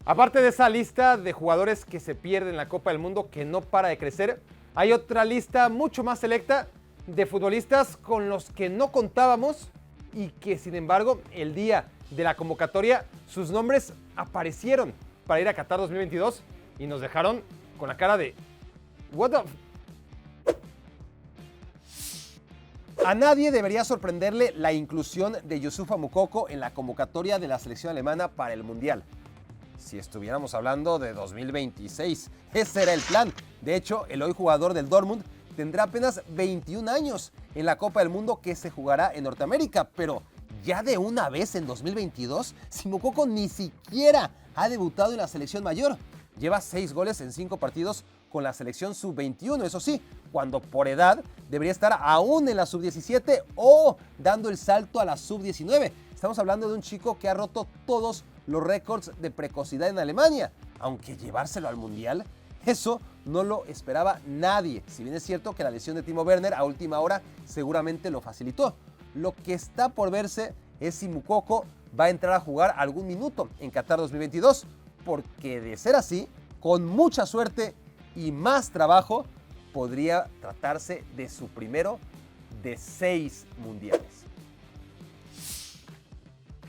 Aparte de esa lista de jugadores que se pierden en la Copa del Mundo, que no para de crecer, hay otra lista mucho más selecta de futbolistas con los que no contábamos y que, sin embargo, el día de la convocatoria, sus nombres aparecieron para ir a Qatar 2022 y nos dejaron con la cara de "What the A nadie debería sorprenderle la inclusión de Youssoufa Moukoko en la convocatoria de la selección alemana para el Mundial. Si estuviéramos hablando de 2026, ese era el plan. De hecho, el hoy jugador del Dortmund tendrá apenas 21 años en la Copa del Mundo que se jugará en Norteamérica, pero ya de una vez en 2022, si Moukoko ni siquiera ha debutado en la selección mayor. Lleva 6 goles en 5 partidos con la selección sub-21, eso sí, cuando por edad debería estar aún en la sub-17 o dando el salto a la sub-19. Estamos hablando de un chico que ha roto todos los récords de precocidad en Alemania, aunque llevárselo al Mundial, eso no lo esperaba nadie. Si bien es cierto que la lesión de Timo Werner a última hora seguramente lo facilitó. Lo que está por verse es si Moukoko va a entrar a jugar algún minuto en Qatar 2022, porque de ser así, con mucha suerte y más trabajo, podría tratarse de su primero de 6 mundiales.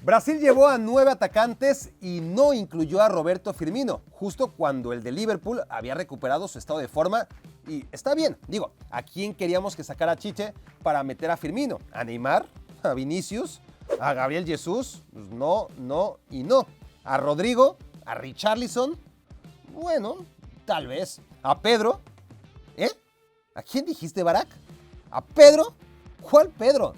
Brasil llevó a 9 atacantes y no incluyó a Roberto Firmino, justo cuando el de Liverpool había recuperado su estado de forma. Y está bien, digo, ¿a quién queríamos que sacara a Chiche para meter a Firmino? ¿A Neymar? ¿A Vinicius? ¿A Gabriel Jesús? Pues no, no y no. ¿A Rodrigo? ¿A Richarlison? Bueno, tal vez. ¿A Pedro? ¿Eh? ¿A quién dijiste, Barack? ¿A Pedro? ¿Cuál Pedro?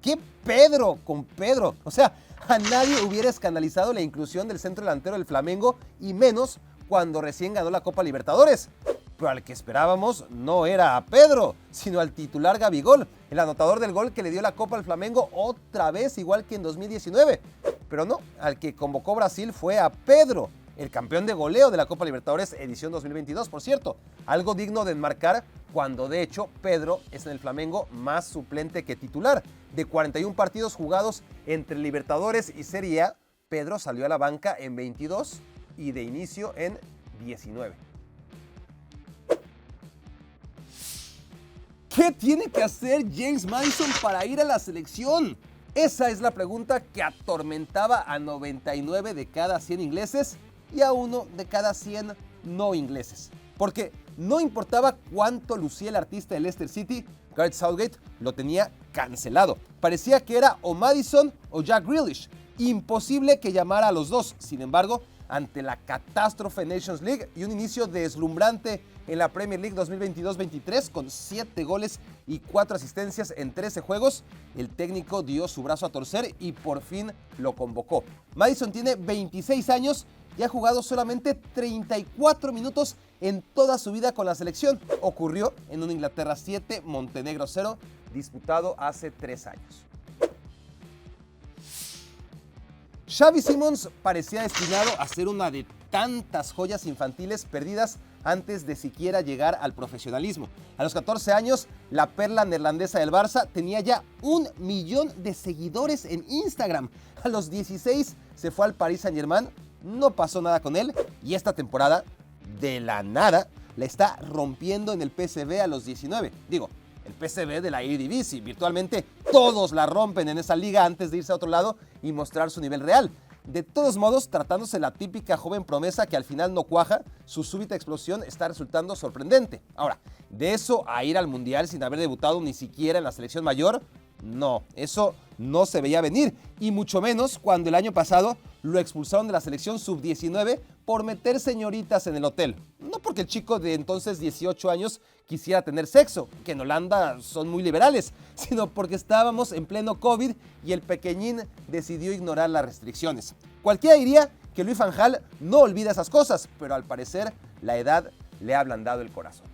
¿Qué Pedro con Pedro? O sea, a nadie hubiera escandalizado la inclusión del centro delantero del Flamengo y menos cuando recién ganó la Copa Libertadores. Pero al que esperábamos no era a Pedro, sino al titular Gabigol, el anotador del gol que le dio la Copa al Flamengo otra vez igual que en 2019. Pero no, al que convocó Brasil fue a Pedro, el campeón de goleo de la Copa Libertadores edición 2022, por cierto. Algo digno de enmarcar cuando de hecho Pedro es en el Flamengo más suplente que titular. De 41 partidos jugados entre Libertadores y Serie A, Pedro salió a la banca en 22 y de inicio en 19. ¿Qué tiene que hacer James Maddison para ir a la selección? Esa es la pregunta que atormentaba a 99 de cada 100 ingleses y a 1 de cada 100 no ingleses. Porque no importaba cuánto lucía el artista de Leicester City, Gareth Southgate lo tenía cancelado. Parecía que era o Maddison o Jack Grealish. Imposible que llamara a los dos. Sin embargo, ante la catástrofe Nations League y un inicio deslumbrante en la Premier League 2022-23 con 7 goles y 4 asistencias en 13 juegos, el técnico dio su brazo a torcer y por fin lo convocó. Maddison tiene 26 años y ha jugado solamente 34 minutos en toda su vida con la selección. Ocurrió en un Inglaterra 7, Montenegro 0, disputado hace 3 años. Xavi Simons parecía destinado a ser una de tantas joyas infantiles perdidas antes de siquiera llegar al profesionalismo. A los 14 años, la perla neerlandesa del Barça tenía ya 1 millón de seguidores en Instagram. A los 16 se fue al Paris Saint-Germain, no pasó nada con él y esta temporada, de la nada, la está rompiendo en el PSV a los 19. Digo, el PSV de la Eredivisie. Virtualmente todos la rompen en esa liga antes de irse a otro lado y mostrar su nivel real. De todos modos, tratándose la típica joven promesa que al final no cuaja, su súbita explosión está resultando sorprendente. Ahora, de eso a ir al Mundial sin haber debutado ni siquiera en la selección mayor, no, eso no se veía venir. Y mucho menos cuando el año pasado lo expulsaron de la selección sub-19 por meter señoritas en el hotel. No porque el chico de entonces 18 años quisiera tener sexo, que en Holanda son muy liberales, sino porque estábamos en pleno COVID y el pequeñín decidió ignorar las restricciones. Cualquiera diría que Louis van Gaal no olvida esas cosas, pero al parecer la edad le ha ablandado el corazón.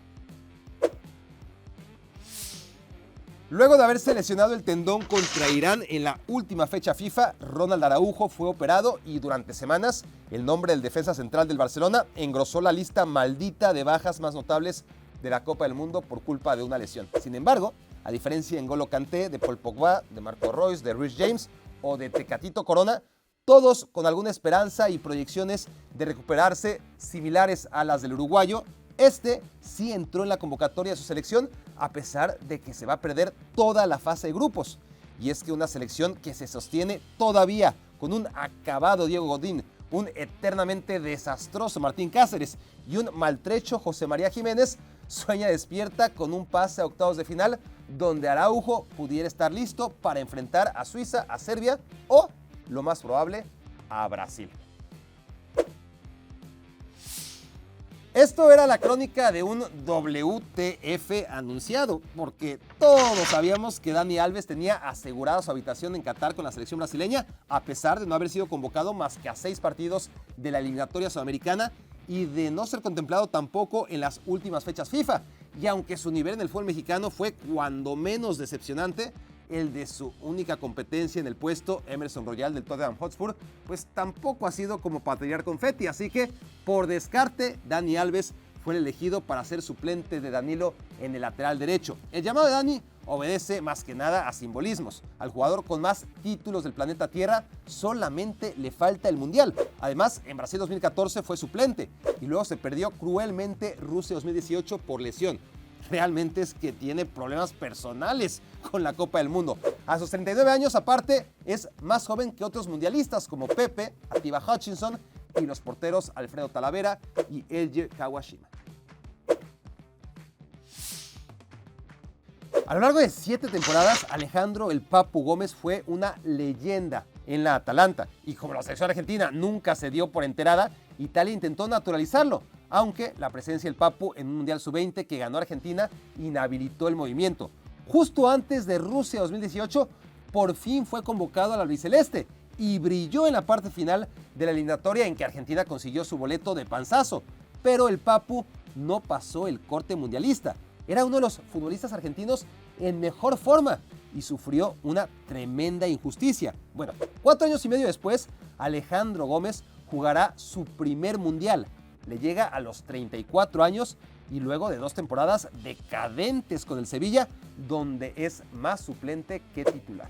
Luego de haberse lesionado el tendón contra Irán en la última fecha FIFA, Ronald Araujo fue operado y durante semanas el nombre del defensa central del Barcelona engrosó la lista maldita de bajas más notables de la Copa del Mundo por culpa de una lesión. Sin embargo, a diferencia de N'Golo Kanté, de Paul Pogba, de Marco Reus, de Reece James o de Tecatito Corona, todos con alguna esperanza y proyecciones de recuperarse similares a las del uruguayo. Este sí entró en la convocatoria de su selección a pesar de que se va a perder toda la fase de grupos. Y es que una selección que se sostiene todavía con un acabado Diego Godín, un eternamente desastroso Martín Cáceres y un maltrecho José María Jiménez, sueña despierta con un pase a octavos de final donde Araujo pudiera estar listo para enfrentar a Suiza, a Serbia o, lo más probable, a Brasil. Esto era la crónica de un WTF anunciado, porque todos sabíamos que Dani Alves tenía asegurada su habitación en Qatar con la selección brasileña, a pesar de no haber sido convocado más que a 6 partidos de la eliminatoria sudamericana y de no ser contemplado tampoco en las últimas fechas FIFA. Y aunque su nivel en el fútbol mexicano fue cuando menos decepcionante, el de su única competencia en el puesto, Emerson Royal del Tottenham Hotspur, pues tampoco ha sido como para tirar confeti, así que por descarte Dani Alves fue el elegido para ser suplente de Danilo en el lateral derecho. El llamado de Dani obedece más que nada a simbolismos. Al jugador con más títulos del planeta Tierra solamente le falta el Mundial. Además, en Brasil 2014 fue suplente y luego se perdió cruelmente Rusia 2018 por lesión. Realmente es que tiene problemas personales con la Copa del Mundo. A sus 39 años, aparte, es más joven que otros mundialistas como Pepe, Atiba Hutchinson y los porteros Alfredo Talavera y Eiji Kawashima. A lo largo de 7 temporadas, Alejandro El Papu Gómez fue una leyenda en la Atalanta. Y como la selección argentina nunca se dio por enterada, Italia intentó naturalizarlo, aunque la presencia del Papu en un Mundial Sub-20 que ganó Argentina inhabilitó el movimiento. Justo antes de Rusia 2018, por fin fue convocado al albiceleste y brilló en la parte final de la eliminatoria en que Argentina consiguió su boleto de panzazo. Pero el Papu no pasó el corte mundialista. Era uno de los futbolistas argentinos en mejor forma y sufrió una tremenda injusticia. Bueno, 4 años y medio después, Alejandro Gómez jugará su primer mundial. Le llega a los 34 años y luego de 2 temporadas decadentes con el Sevilla, donde es más suplente que titular.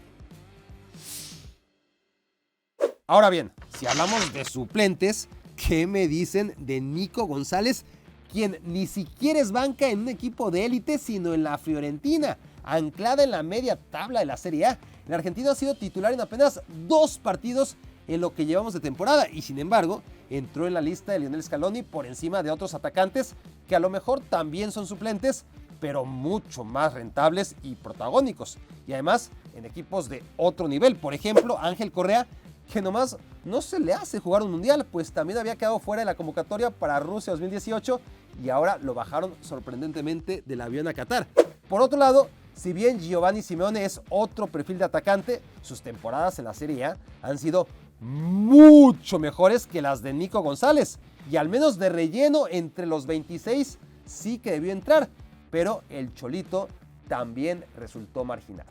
Ahora bien, si hablamos de suplentes, ¿qué me dicen de Nico González, quien ni siquiera es banca en un equipo de élite, sino en la Fiorentina, anclada en la media tabla de la Serie A? El argentino ha sido titular en apenas 2 partidos en lo que llevamos de temporada y sin embargo entró en la lista de Lionel Scaloni por encima de otros atacantes que a lo mejor también son suplentes, pero mucho más rentables y protagónicos. Y además en equipos de otro nivel, por ejemplo Ángel Correa, que nomás no se le hace jugar un mundial, pues también había quedado fuera de la convocatoria para Rusia 2018 y ahora lo bajaron sorprendentemente del avión a Qatar. Por otro lado, si bien Giovanni Simeone es otro perfil de atacante, sus temporadas en la Serie A han sido mucho mejores que las de Nico González y al menos de relleno entre los 26 sí que debió entrar, pero el Cholito también resultó marginal.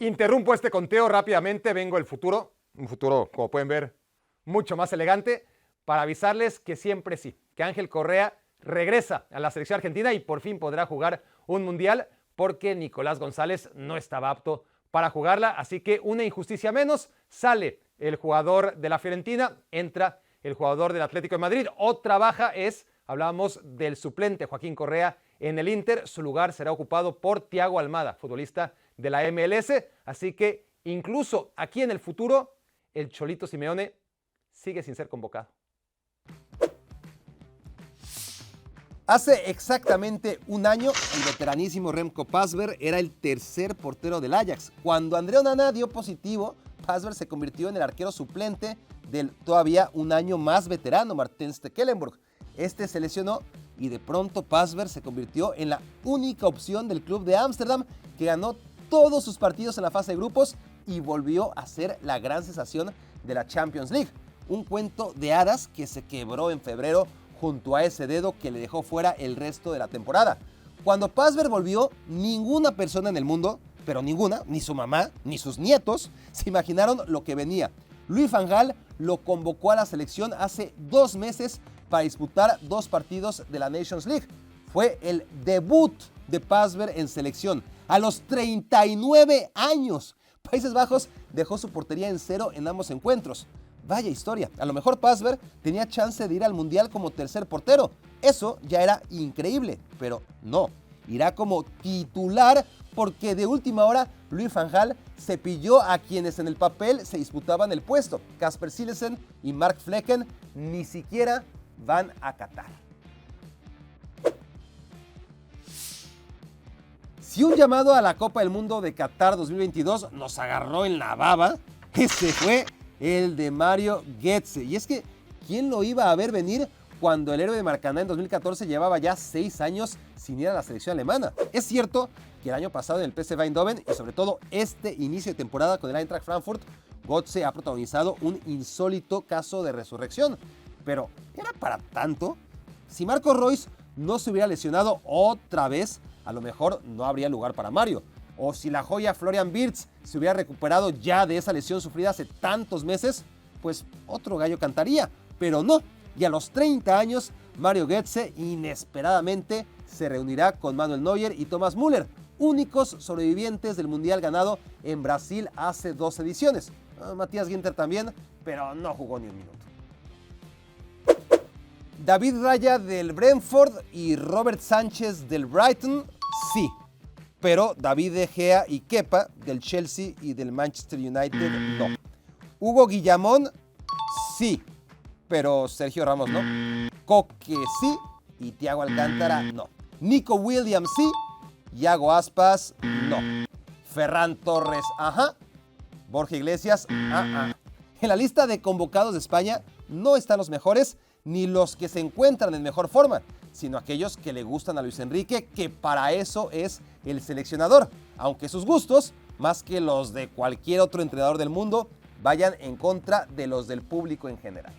Interrumpo este conteo rápidamente, vengo el futuro, un futuro, como pueden ver, mucho más elegante, para avisarles que siempre sí, que Ángel Correa regresa a la selección argentina y por fin podrá jugar un mundial porque Nicolás González no estaba apto para jugarla, así que una injusticia menos, sale el jugador de la Fiorentina, entra el jugador del Atlético de Madrid. Otra baja es, hablábamos del suplente Joaquín Correa en el Inter, su lugar será ocupado por Thiago Almada, futbolista de la MLS, así que incluso aquí en el futuro, el Cholito Simeone sigue sin ser convocado. Hace exactamente un año, el veteranísimo Remco Pasveer era el tercer portero del Ajax. Cuando André Onana dio positivo, Pasveer se convirtió en el arquero suplente del todavía un año más veterano Martijn Stekelenburg. Este se lesionó y de pronto Pasveer se convirtió en la única opción del club de Ámsterdam, que ganó todos sus partidos en la fase de grupos y volvió a ser la gran sensación de la Champions League. Un cuento de hadas que se quebró en febrero junto a ese dedo que le dejó fuera el resto de la temporada. Cuando Pasveer volvió, ninguna persona en el mundo, pero ninguna, ni su mamá, ni sus nietos, se imaginaron lo que venía. Louis van Gaal lo convocó a la selección hace 2 meses para disputar 2 partidos de la Nations League. Fue el debut de Pasveer en selección a los 39 años. Países Bajos dejó su portería en 0 en ambos encuentros. Vaya historia, a lo mejor Pazver tenía chance de ir al Mundial como tercer portero. Eso ya era increíble, pero no. Irá como titular porque de última hora Louis van Gaal se pilló a quienes en el papel se disputaban el puesto. Kasper Silesen y Mark Flecken ni siquiera van a Qatar. Si un llamado a la Copa del Mundo de Qatar 2022 nos agarró en la baba, ese fue el de Mario Götze. Y es que, ¿quién lo iba a ver venir cuando el héroe de Marcana en 2014 llevaba ya 6 años sin ir a la selección alemana? Es cierto que el año pasado en el PSV Eindhoven y sobre todo este inicio de temporada con el Eintracht Frankfurt, Götze ha protagonizado un insólito caso de resurrección. Pero, ¿era para tanto? Si Marco Reus no se hubiera lesionado otra vez, a lo mejor no habría lugar para Mario. O si la joya Florian Wirtz se hubiera recuperado ya de esa lesión sufrida hace tantos meses, pues otro gallo cantaría. Pero no, y a los 30 años, Mario Götze inesperadamente se reunirá con Manuel Neuer y Thomas Müller, únicos sobrevivientes del Mundial ganado en Brasil hace 2 ediciones. Matías Ginter también, pero no jugó ni un minuto. David Raya del Brentford y Robert Sánchez del Brighton, sí. Pero David De Gea y Kepa del Chelsea y del Manchester United, no. Hugo Guillamón, sí. Pero Sergio Ramos, no. Coque, sí. Y Thiago Alcántara, no. Nico Williams, sí. Iago Aspas, no. Ferran Torres, ajá. Borja Iglesias, En la lista de convocados de España no están los mejores ni los que se encuentran en mejor forma, sino aquellos que le gustan a Luis Enrique, que para eso es el seleccionador, aunque sus gustos, más que los de cualquier otro entrenador del mundo, vayan en contra de los del público en general.